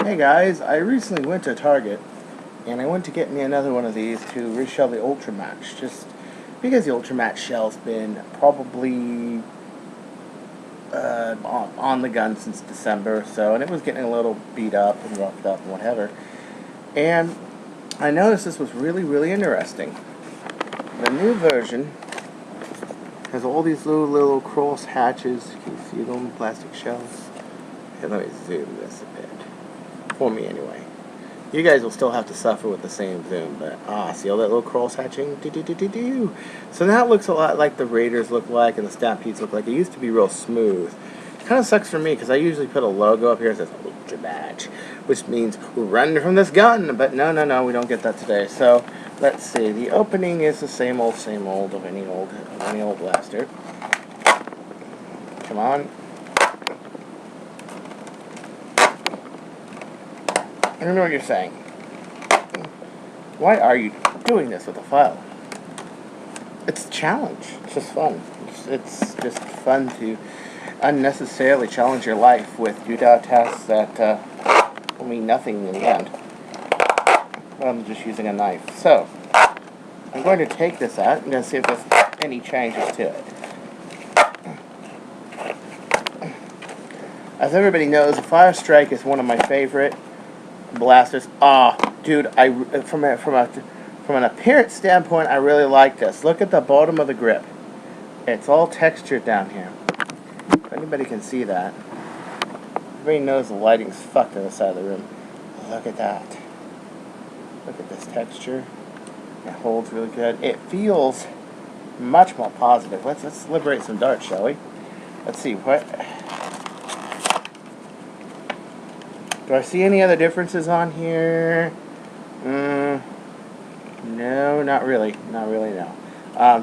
Hey guys, I recently went to Target and I went to get me another one of these to reshell the Ultra Match, just because the Ultra Match shell's been probably on the gun since December, and it was getting a little beat up and roughed up and whatever. And I noticed this was really interesting. The new version has all these little cross hatches. Can you see them, plastic shells? Okay, let me zoom this a bit. For me anyway. You guys will still have to suffer with the same zoom, but see all that little cross hatching? So now it looks a lot like the Raiders look like and the Stampedes look like. It used to be real smooth. Kind of sucks for me because I usually put a logo up here that says Ultra Badge, which means we're running from this gun, but no, we don't get that today. So let's see. The opening is the same old of any old blaster. Come on. I don't know what you're saying. Why are you doing this with a file? It's a challenge. It's just fun. It's just fun to unnecessarily challenge your life with doodad tasks that will mean nothing in the end. I'm just using a knife. So, I'm going to take this out and see if there's any changes to it. As everybody knows, the Firestrike is one of my favorite blasters. Dude, from an appearance standpoint, I really like this. Look at the bottom of the grip. It's all textured down here. If anybody can see that. Everybody knows the lighting's fucked on the side of the room. Look at that. Look at this texture. It holds really good. It feels much more positive. Let's liberate some darts, shall we? Let's see what. Do I see any other differences on here? No, not really. No.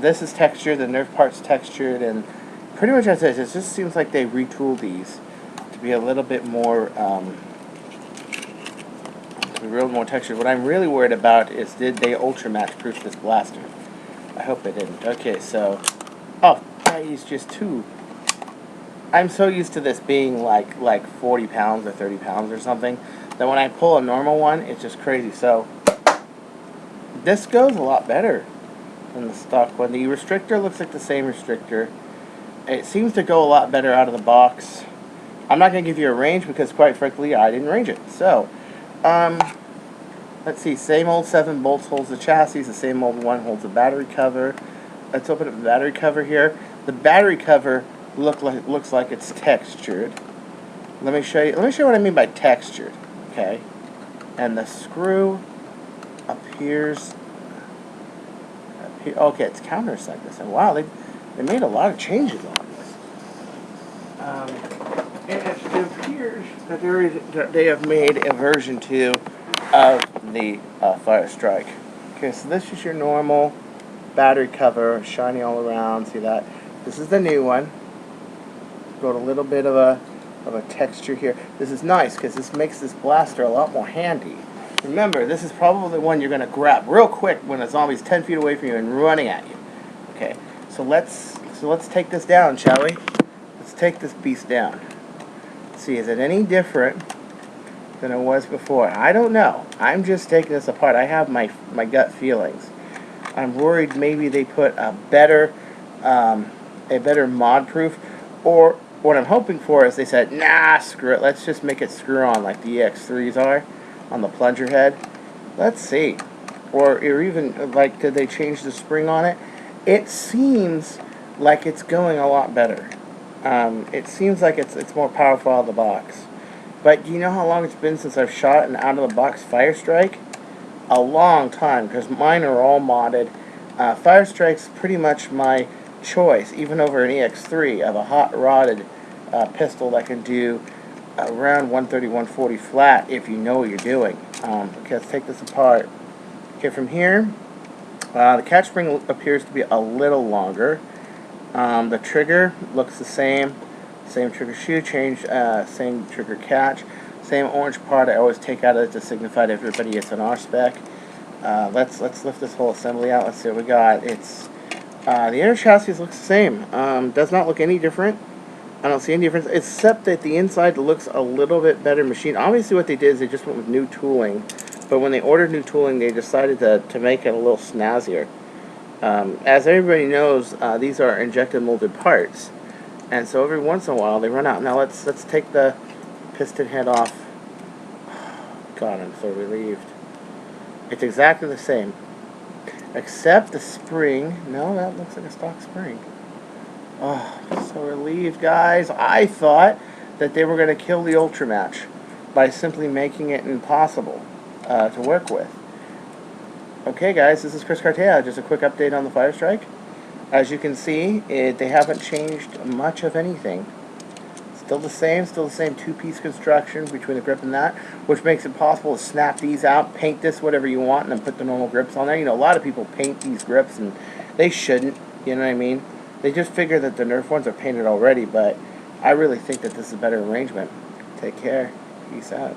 This is textured, the Nerf part's textured, and pretty much as it is. It just seems like they retooled these to be a little bit more, textured. What I'm really worried about is, did they Ultra Match proof this blaster? I hope they didn't. Okay, so, I used just two. I'm so used to this being like 40 pounds or 30 pounds or something that when I pull a normal one, it's just crazy. So this goes a lot better than the stock one. The restrictor looks like the same restrictor. It seems to go a lot better out of the box. I'm not going to give you a range because, quite frankly, I didn't range it. So, let's see. Same old 7 bolts holds the chassis. The same old one holds the battery cover. Let's open up the battery cover here. The battery cover looks like it's textured. Let me show you what I mean by textured. Okay, and the screw appears. Okay, it's countersunk this, and wow, they made a lot of changes on this. And it appears that they have made a version 2 of the Firestrike. Okay, so this is your normal battery cover, shiny all around. See that? This is the new one. Got a little bit of a texture here. This is nice because this makes this blaster a lot more handy. Remember, this is probably the one you're going to grab real quick when a zombie's 10 feet away from you and running at you. Okay, so let's take this down, shall we? Let's take this beast down. Let's see, is it any different than it was before? I don't know. I'm just taking this apart. I have my gut feelings. I'm worried maybe they put a better mod proof, or what I'm hoping for is they said, nah, screw it, let's just make it screw on like the EX3s are on the plunger head. Let's see. Or even, like, did they change the spring on it? It seems like it's going a lot better. It seems like it's more powerful out of the box. But do you know how long it's been since I've shot an out-of-the-box Firestrike? A long time, because mine are all modded. Firestrike's pretty much my choice, even over an EX3, of a hot-rodded pistol that can do around 130, 140 flat if you know what you're doing. Okay, let's take this apart. Okay, from here, the catch spring appears to be a little longer. The trigger looks the same. Same trigger shoe change, same trigger catch. Same orange part I always take out of it to signify to everybody it's an R-spec. Let's lift this whole assembly out. Let's see what we got. It's the inner chassis looks the same. Does not look any different I don't see any difference, except that the inside looks a little bit better machined. Obviously what they did is they just went with new tooling, but when they ordered new tooling, they decided to make it a little snazzier. As everybody knows, these are injected molded parts, and so every once in a while they run out. Now let's take the piston head off. God, I'm so relieved. It's exactly the same, except the spring. No, that looks like a stock spring. Oh, I'm so relieved, guys. I thought that they were going to kill the Ultra Match by simply making it impossible to work with. Okay, guys, this is Chris Cartea. Just a quick update on the Firestrike. As you can see, they haven't changed much of anything. Still the same two-piece construction between the grip and that, which makes it possible to snap these out, paint this whatever you want, and then put the normal grips on there. You know, a lot of people paint these grips, and they shouldn't, you know what I mean? They just figure that the Nerf ones are painted already, but I really think that this is a better arrangement. Take care. Peace out.